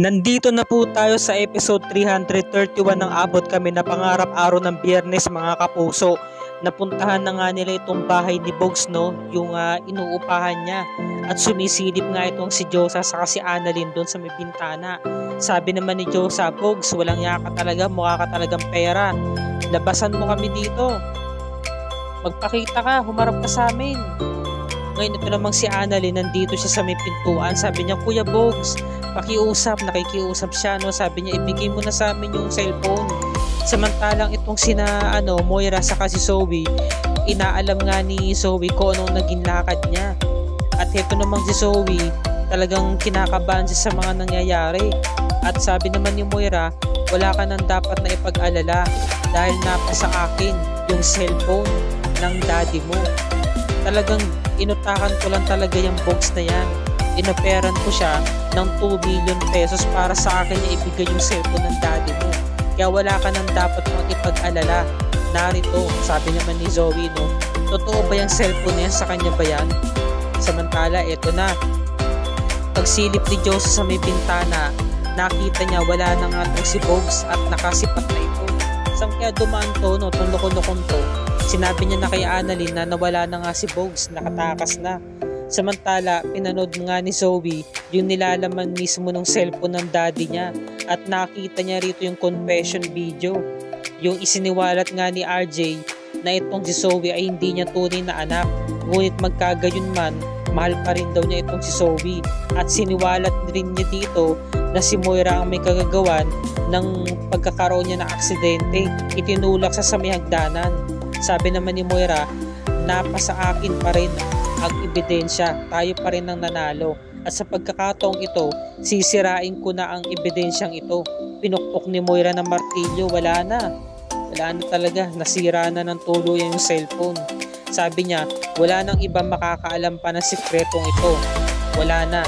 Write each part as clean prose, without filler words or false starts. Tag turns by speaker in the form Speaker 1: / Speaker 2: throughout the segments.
Speaker 1: Nandito na po tayo sa episode 331 ng Abot Kami na Pangarap araw ng Biyernes mga kapuso. Napuntahan na nga nila itong bahay ni Bogs, no? Yung inuupahan niya. At sumisilip nga itong si Josa sa si Annalyn doon sa may bintana. Sabi naman ni Josa, Bogs, walang yaka talaga, mukha ka talagang pera. Labasan mo kami dito. Magpakita ka, humarap ka sa amin. Ngayon ito namang si Annalyn, nandito siya sa may pintuan. Sabi niya, Kuya Bogs, pakiusap, nakikiusap siya, no? Sabi niya, ibigay mo na sa amin yung cellphone. Samantalang itong sina Moira saka si Zoe, inaalam nga ni Zoe kung anong naging lakad niya. At ito namang si Zoe, talagang kinakabahan siya sa mga nangyayari. At sabi naman ni Moira, wala ka nang dapat na ipag-alala dahil napasa akin yung cellphone ng daddy mo. Talagang inutakan ko lang talaga yung Bogs na yan. Inoperan ko siya ng 2 million pesos para sa akin niya ibigay yung cellphone ng daddy mo. Kaya wala ka nang dapat mong ipag-alala. Narito, sabi naman ni Zoe, no? Totoo ba yung cellphone na yan? Sa kanya ba yan? Samantala, eto na. Pagsilip ni Jose sa may bintana, nakita niya wala na nga itong si Bogs at nakasipat na ito. Saan kaya dumaan to, no? Itong loko-lokong to. Sinabi niya na kay Annalyn na nawala na nga si Bogs, nakatakas na. Samantala, pinanood nga ni Zoe yung nilalaman mismo ng cellphone ng daddy niya at nakita niya rito yung confession video. Yung isiniwalat nga ni RJ na itong si Zoe ay hindi niya tunay na anak, ngunit magkagayon man, mahal pa rin daw niya itong si Zoe. At siniwalat rin niya dito na si Moira ang may kagagawan ng pagkakaroon niya ng aksidente. Itinulak sa may hagdanan. Sabi naman ni Moira, napasa akin pa rin ang ebidensya, tayo pa rin ang nanalo. At sa pagkakataong ito, sisirain ko na ang ebidensyang ito. Pinukpok ni Moira ng martilyo, wala na talaga, nasira na ng tuluyan yung cellphone. Sabi niya, wala nang iba makakaalam pa ng sikretong ito. Wala na.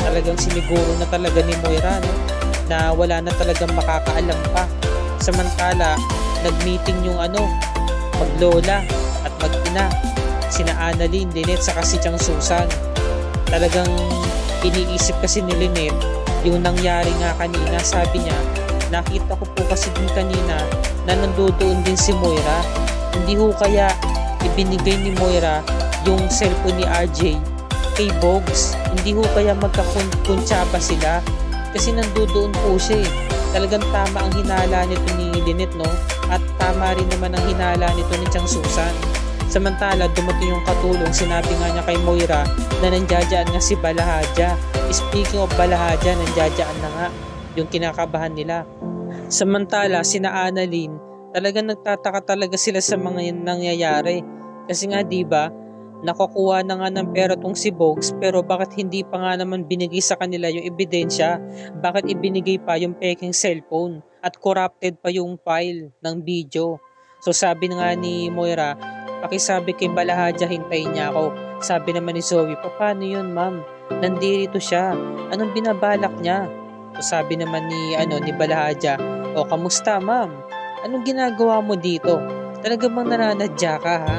Speaker 1: Talagang siniguro na talaga ni Moira, no? Na wala na talagang makakaalam pa. Samantala, nagmeeting yung maglola at mag-ina, sina Annalyn, Lynette, saka si Chang Susan. Talagang iniisip kasi ni Lynette yung nangyari nga kanina. Sabi niya, nakita ko po kasi din kanina na nandoon din si Moira. Hindi ho kaya ibinigay ni Moira yung cellphone ni RJ kay Bogs? Hindi ho kaya magkakuntsaba sila? Kasi nandoon po siya eh. Talagang tama ang hinala nito ni Lynette, no? At tama rin naman ang hinala nito ni Chang Susan. Samantala, dumating yung katulong, sinabi nga niya kay Moira na nandiyadyaan nga si Balahadja. Speaking of Balahadja, nandiyadyaan na nga yung kinakabahan nila. Samantala, sina Annalyn, talagang nagtataka talaga sila sa mga nangyayari. Kasi nga diba, nakukuha na nga ng pera tong si Bogs, pero bakit hindi pa nga naman binigay sa kanila yung ebidensya? Bakit ibinigay pa yung peking cellphone? At corrupted pa yung file ng video. So sabi nga ni Moira, pakisabi kay Balahadja, hintayin niya ako. Sabi naman ni Zoe, paano yun ma'am? Nandito siya. Anong binabalak niya? So sabi naman ni Balahadja, o kamusta ma'am? Anong ginagawa mo dito? Talaga bang nananadya ka ha?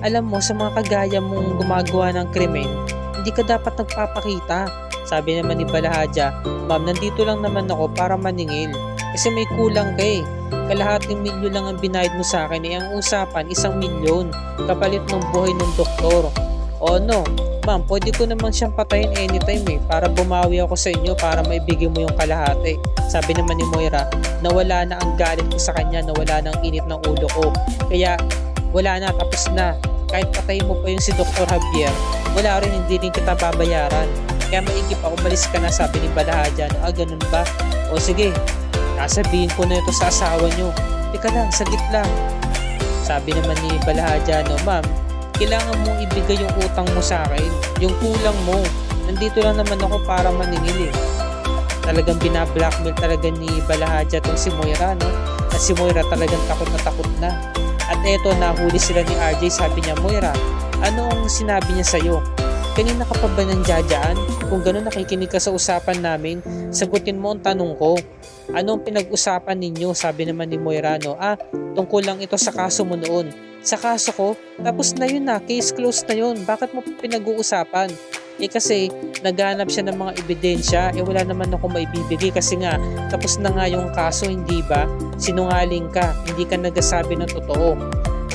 Speaker 1: Alam mo, sa mga kagaya mong gumagawa ng krimen, hindi ka dapat nagpapakita. Sabi naman ni Balahadja, ma'am, nandito lang naman ako para maningil. Kasi may kulang ka eh. Kalahating milyon lang ang binayad mo sa akin eh. Ang usapan, 1 milyon. Kapalit ng buhay ng doktor. O no, ma'am, pwede ko naman siyang patayin anytime eh. Para bumawi ako sa inyo, para maibigay mo yung kalahati. Sabi naman ni Moira, nawala na ang galit ko sa kanya, nawala na ang init ng ulo ko. Kaya wala na, tapos na. Kahit patayin mo pa yung si Dr. Javier, wala rin, hindi rin kita babayaran. Kaya maigi pa, umalis ka na, sabi ni Balahadja. Ganun ba? O sige, sasabihin ko na ito sa asawa nyo. Teka lang, saglit lang. Sabi naman ni Balahadja, ma'am, kailangan mong ibigay yung utang mo sa akin. Yung kulang mo. Nandito lang naman ako para maningil eh. Talagang binablackmail talaga ni Balahadja itong si Moira, no? At si Moira talagang takot na. At eto, nahuli sila ni RJ. Sabi niya, Moira, ano ang sinabi niya sa'yo? Kanina ka pa ba nandiyadyaan? Kung gano'n nakikinig ka sa usapan namin, sagutin mo ang tanong ko. Ano ang pinag-usapan ninyo? Sabi naman ni Moira, tungkol lang ito sa kaso mo noon. Sa kaso ko, tapos na yun na, case closed na yun. Bakit mo pinag-uusapan? Kasi naghanap siya ng mga ebidensya, wala naman ako maibibigay kasi nga tapos na nga yung kaso, hindi ba? Sinungaling ka, hindi ka nagsasabi ng totoo.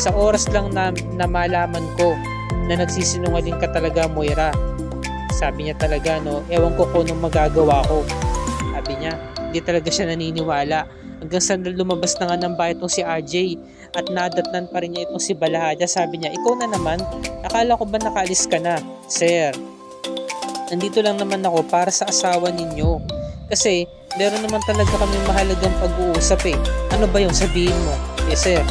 Speaker 1: Sa oras lang na malaman ko na nagsisinungaling ka talaga, Moira. Sabi niya talaga, no, ewan ko kung anong magagawa ko. Sabi niya, hindi talaga siya naniniwala. Hanggang sa lumabas na nga ng bahay itong si RJ at nadatnan pa rin niya itong si Balahaja. Sabi niya, ikaw na naman, akala ko ba nakaalis ka na? Sir, nandito lang naman ako para sa asawa ninyo. Kasi meron naman talaga kami mahalagang pag-uusap eh. Ano ba yung sabihin mo? Sir,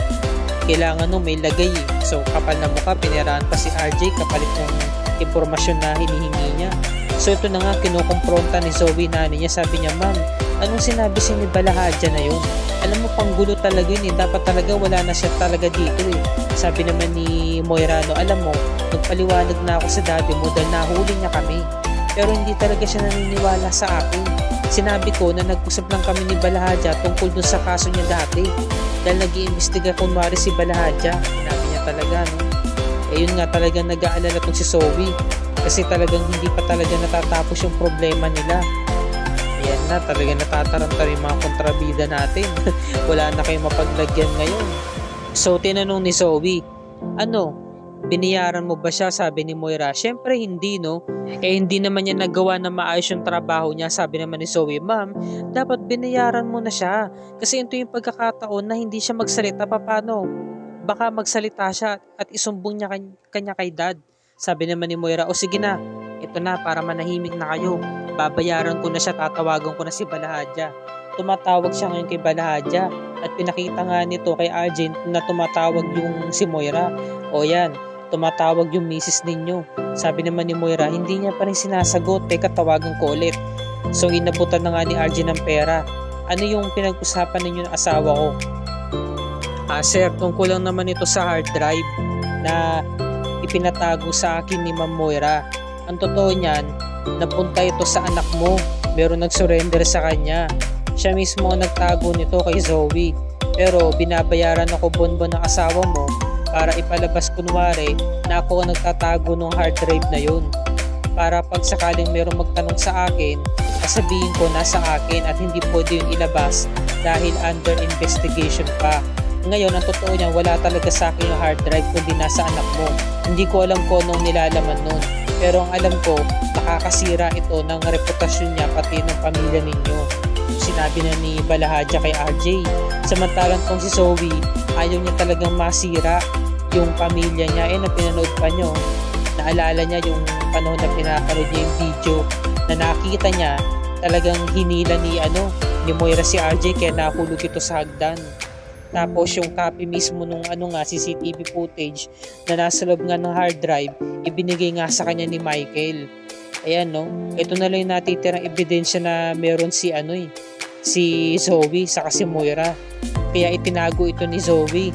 Speaker 1: kailangan may lagay eh. So kapal na mukha, piniraan pa si RJ kapalit ng impormasyon na hinihingi niya. So ito na nga, kinukumpronta ni Zoe nanay niya. Sabi niya, ma'am, anong sinabi si ni Balahaja na yun? Alam mo, panggulo talaga yun eh. Dapat talaga wala na siya talaga dito eh. Sabi naman ni Moira, no, alam mo, nagpaliwanag na ako sa daddy mo dahil nahuli niya kami. Pero hindi talaga siya naniniwala sa akin. Sinabi ko na nag-usap lang kami ni Balahaja tungkol dun sa kaso niya dati. Dahil nag-iimbestiga kunwari si Balahaja. Sinabi niya talaga, no? Yun nga talagang nag-aalala tong si Zoe. Kasi talagang hindi pa talaga natatapos yung problema nila. Ayan na, talagang natataranta yung mga kontrabida natin. Wala na kayong mapaglagyan ngayon. So, tinanong ni Zoe, ano, binayaran mo ba siya? Sabi ni Moira, syempre hindi, no? Hindi naman niya nagawa na maayos yung trabaho niya. Sabi naman ni Zoe, ma'am, dapat binayaran mo na siya. Kasi ito yung pagkakataon na hindi siya magsalita. Paano? Baka magsalita siya at isumbong niya kanya kay dad. Sabi naman ni Moira, o sige na, ito na para manahimik na kayo. Babayaran ko na siya, tatawagan ko na si Balahaja. Tumatawag siya ngayon kay Balahaja at pinakita nga nito kay Arjun na tumatawag yung si Moira. O yan, tumatawag yung misis ninyo. Sabi naman ni Moira, hindi niya pa rin sinasagot, teka tawagan ko ulit. So inabutan na nga ni Arjun ng pera. Ano yung pinag-usapan ninyo ng asawa ko? Sir, tungkol lang naman ito sa hard drive na ipinatago sa akin ni Ma'am Moira. Ang totoo niyan, napunta ito sa anak mo. Meron nag-surrender sa kanya. Siya mismo ang nagtago nito kay Zoe. Pero binabayaran ako bonbon ng asawa mo para ipalabas kunwari na ako ang nagtatago ng hard drive na yun. Para pag sakaling merong magtanong sa akin, sabihin ko nasa akin at hindi pwede yung ilabas dahil under investigation pa. Ngayon, ang totoo niya, wala talaga sa akin yung hard drive kundi nasa anak mo. Hindi ko alam kung anong nilalaman nun. Pero ang alam ko, makakasira ito ng reputasyon niya pati ng pamilya ninyo. Sinabi na ni Balahaja kay RJ. Samantalang kung si Zoe, ayaw niya talagang masira yung pamilya niya. Na pinanood pa nyo. Naalala niya yung panahon na pinapanood niya yung video na nakita niya talagang hinila ni Moira si RJ kaya nahulog ito sa hagdan. Tapos yung copy mismo nung CCTV footage na nasa loob nga ng hard drive, ibinigay nga sa kanya ni Michael. Ayan, no? Ito na lang yung natitirang ebidensya na meron si Zoe saka si Moira. Kaya itinago ito ni Zoe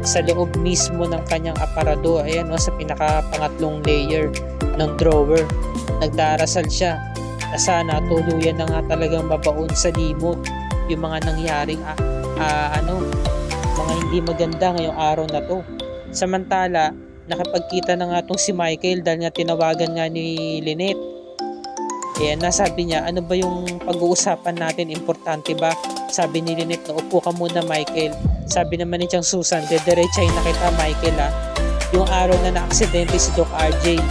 Speaker 1: sa loob mismo ng kanyang aparador. Ayan, no? Sa pinakapangatlong layer ng drawer. Nagdarasal siya na sana tuluyan na nga talagang mabaon sa limot yung mga nangyaring mga hindi maganda ngayong araw na to. Samantala, nakapagkita na nga tong si Michael dahil nga tinawagan nga ni Lynette. Ayan na, sabi niya, ano ba yung pag-uusapan natin, importante ba? Sabi ni Lynette, na upo ka muna Michael. Sabi naman ni Chang Susan, dediretsahin na kita Michael yung araw na na-aksidente si Doc RJ.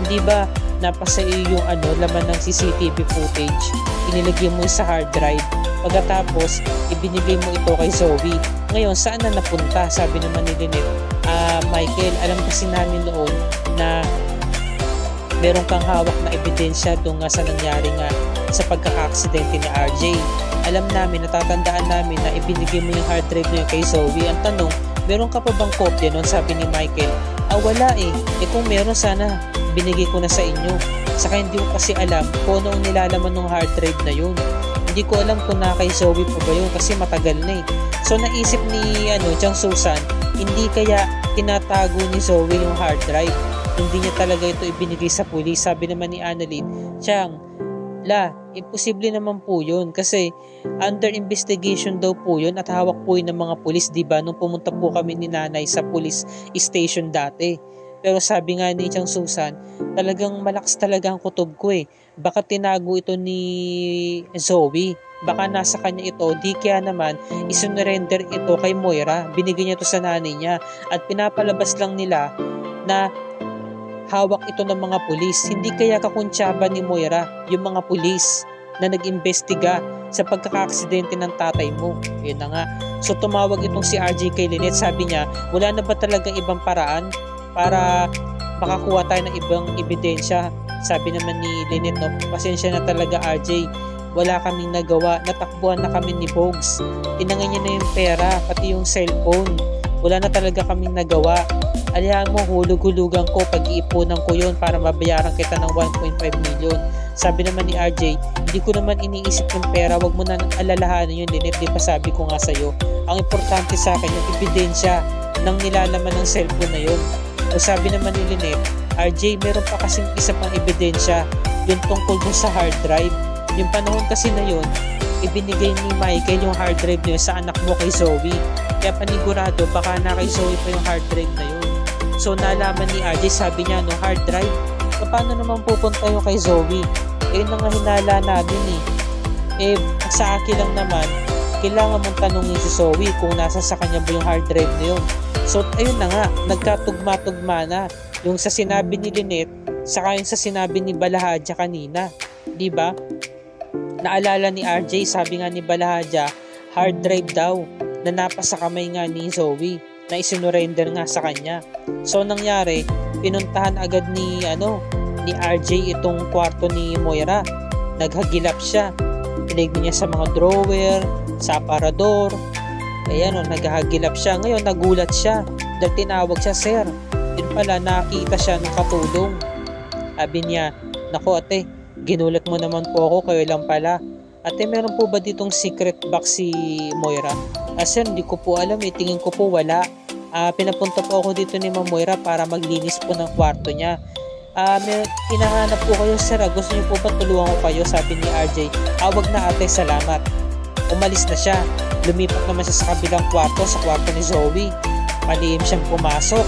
Speaker 1: Hindi ba napasa iyo yung laman ng CCTV footage? Inilagay mo sa hard drive. Pagkatapos, ibinigay mo ito kay Zoe. Ngayon, saan na napunta? Sabi naman ni Lynette, Michael, alam kasi namin noon na meron kang hawak na ebidensya doon nga sa nangyari nga sa pagkaka-aksidente ni RJ. Alam namin, natatandaan namin na ibinigay mo yung hard drive na yun kay Zoe. Ang tanong, meron ka pa bang kopya noon? Sabi ni Michael, wala eh. Kung meron, sana binigay ko na sa inyo. Saka hindi ko kasi alam kung ano ang nilalaman ng hard drive na yun. Hindi ko alam kung na kay Zoe pa ba yun kasi matagal na eh. So naisip ni Chang Susan, hindi kaya tinatago ni Zoe yung hard drive. Hindi niya talaga ito ibinigay sa pulis. Sabi naman ni Annalyn, Chang, imposible naman po yun kasi under investigation daw po yun at hawak po yun ng mga pulis, diba? Nung pumunta po kami ni nanay sa police station dati. Pero sabi nga ni Chang Susan, talagang malakas talaga ang kutob ko eh. Baka tinago ito ni Zoe. Baka nasa kanya ito, di kaya naman isunrender ito kay Moira. Binigay niya ito sa nanay niya at pinapalabas lang nila na hawak ito ng mga pulis. Hindi kaya kakuntsaba ni Moira yung mga pulis na nag-imbestiga sa pagkakaaksidente ng tatay mo. Yun na nga. So tumawag itong si RJ kay Lynette. Sabi niya, wala na ba talagang ibang paraan para makakuha tayo ng ibang ebidensya? Sabi naman ni Lynette, no, pasensya na talaga RJ. Wala kaming nagawa. Natakbuhan na kami ni Bogs. Tinangay niya na yung pera, pati yung cellphone. Wala na talaga kaming nagawa. Alihan mo, hulug-hulugan ko, pag-iipunan ko yun para mabayaran kita ng 1.5 million. Sabi naman ni RJ, hindi ko naman iniisip yung pera, wag mo na alalahanin yun, Lynette, di pa sabi ko nga sa'yo. Ang importante sa akin, yung ebidensya ng nilalaman ng cellphone na yun. O sabi naman ni Lynette, RJ, meron pa kasing isa pang ebidensya, yung tungkol dun sa hard drive. Yung panahon kasi na yun, ibinigay ni Michael yung hard drive na yun sa anak mo kay Zoe. Kaya panigurado, baka na kay Zoe pa yung hard drive na yun. So nalaman ni RJ, sabi niya, no, hard drive, paano naman pupunta yung kay Zoe? Eh, nang hinala namin eh. Eh, sa akin lang naman, kailangan mong tanungin si Zoe kung nasa sa kanya ba yung hard drive na yun. So, ayun na nga, nagkatugma-tugma na yung sa sinabi ni Lynette, saka yung sa sinabi ni Balahadja kanina. Diba? Naalala ni RJ, sabi nga ni Balahadja, hard drive daw na napasa kamay nga ni Zoe na isinurrender nga sa kanya. So nangyari, pinuntahan agad ni RJ itong kwarto ni Moira. Naghagilap siya. Tinignan niya sa mga drawer, sa aparador. Ayan naghahagilap siya. Ngayon nagulat siya dahil tinawag siya, sir. Din pala nakita siya ng katulong. Sabi niya, nako ate, ginulat mo naman po ako, kayo lang pala. Ate, meron po ba ditong secret box si Moira? Sir, hindi ko po alam, tingin ko po wala. Pinapunta po ako dito ni Ma'am Moira para maglinis po ng kwarto niya. May hinahanap po kayo, sir. Gusto niyo po ba tulungan ko kayo? Sabi ni RJ. Wag na ate, salamat. Umalis na siya. Lumipat naman siya sa kabilang kwarto, sa kwarto ni Zoe. Palihim siyang pumasok.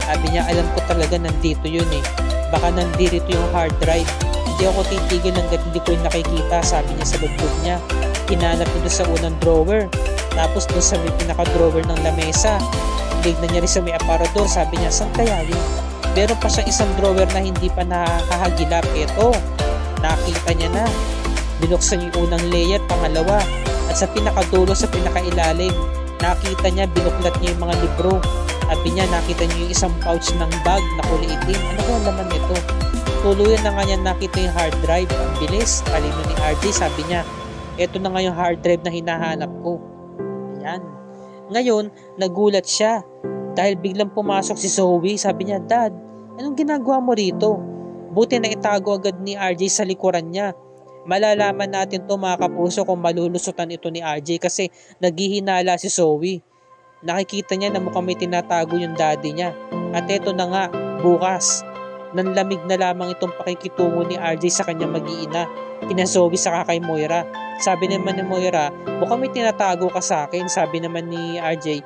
Speaker 1: Sabi niya, alam ko talaga nandito yun eh. Baka nandito yung hard drive. Hindi ako titigil hanggat hindi ko yung nakikita, sabi niya sa lubog niya. Hinanap niya doon sa unang drawer. Tapos doon sa may pinaka-drawer ng lamesa. Tignan niya rin sa may aparador. Sabi niya, saan kaya yun? Meron pa siyang isang drawer na hindi pa nakahagilap. Ito, nakita niya na. Binuksan niya yung unang layer, pangalawa. At sa pinakadulo, sa pinakailalim, nakita niya, binuklat niya yung mga libro. Sabi niya, nakita niya yung isang pouch ng bag na kulay itim. Ano ko ang laman nito? Tuluyan na nga niya nakita yung hard drive. Ang bilis. Talino ni RJ, sabi niya, eto na nga yung hard drive na hinahanap ko. Ayan. Ngayon, nagulat siya. Dahil biglang pumasok si Zoe, sabi niya, Dad, anong ginagawa mo rito? Buti na itago agad ni RJ sa likuran niya. Malalaman natin to mga kapuso kung malulusutan ito ni RJ kasi naghihinala si Zoe. Nakikita niya na mukhang may tinatago yung daddy niya. At eto na nga, bukas, nanlamig na lamang itong pakikitungo ni RJ sa kanyang mag-iina, kina Zoe sa kay Moira. Sabi naman ni Moira, mukhang may tinatago ka sa akin. Sabi naman ni RJ,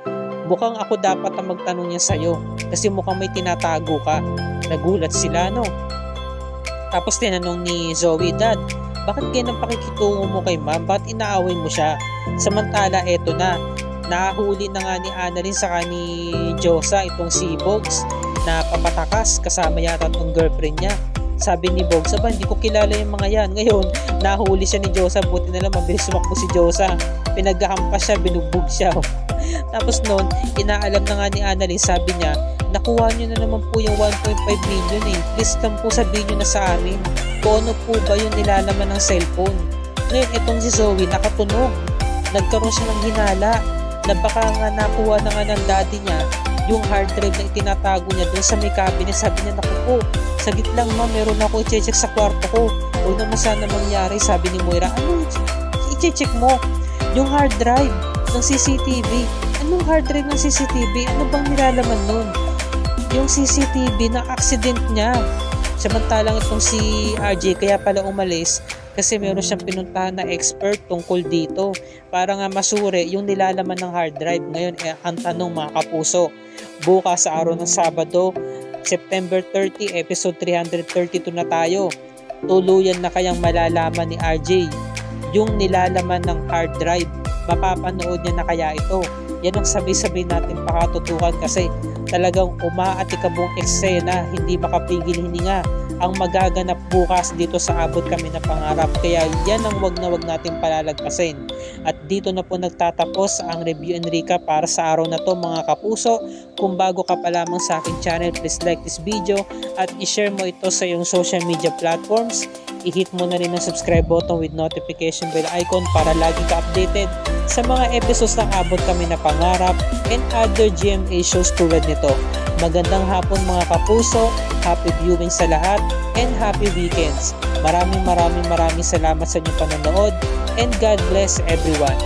Speaker 1: mukhang ako dapat ang magtanong niya sa'yo kasi mukhang may tinatago ka. Nagulat sila, no? Tapos tinanong ni Zoe, Dad, bakit ganyan ang pakikitungo mo kay ma'am? Bakit inaaway mo siya? Samantala, eto na, nahuli na nga ni Annalyn saka ni Josa itong si Bogs na papatakas kasama yata itong girlfriend niya. Sabi ni Bogs, aba, hindi ko kilala yung mga yan. Ngayon, nahuli siya ni Josa. Buti na lang, mabilis sumakbo si Josa. Pinaghahampas siya, binugbog siya. Tapos noon, inaalam na nga ni Annalyn, sabi niya, nakuha niyo na naman po yung 1.5 million eh. Please lang po sabihin niyo na sa amin kung ano po ba yung nilalaman ng cellphone. Ngayon, itong si Zoe nakatunog. Nagkaroon siya ng hinala na baka nga nakuha na nga ng daddy niya yung hard drive na itinatago niya doon sa may cabinet. Sabi niya, naku po, saglit lang ma, meron ako i-check sa kwarto ko. Huwag naman sana mangyari, sabi ni Moira. Ano i-check mo? Yung hard drive ng CCTV. Anong hard drive ng CCTV? Ano bang nilalaman nun? Yung CCTV na accident niya. Samantalang itong si RJ kaya pala umalis kasi meron siyang pinuntahan na expert tungkol dito para nga masuri yung nilalaman ng hard drive. Ngayon, ang tanong mga kapuso, bukas sa araw ng Sabado, September 30, episode 332 na tayo. Tuluyan na kayang malalaman ni RJ yung nilalaman ng hard drive. Mapapanood niya na kaya ito? Yan ang sabay-sabay natin pakatutukan kasi talagang umaatikabong eksena, hindi makapigil hininga ang magaganap bukas dito sa Abot Kami na Pangarap. Kaya yan ang wag na wag natin palalagpasin. At dito na po nagtatapos ang review and recap para sa araw na to mga kapuso. Kung bago ka pa lamang sa aking channel, please like this video at i-share mo ito sa iyong social media platforms. I-hit mo na rin ang subscribe button with notification bell icon para lagi ka updated sa mga episodes ng Abot Kami na Pangarap and other GMA shows tulad nito. Magandang hapon mga kapuso, happy viewing sa lahat, and happy weekends. Maraming salamat sa inyong panonood and God bless everyone.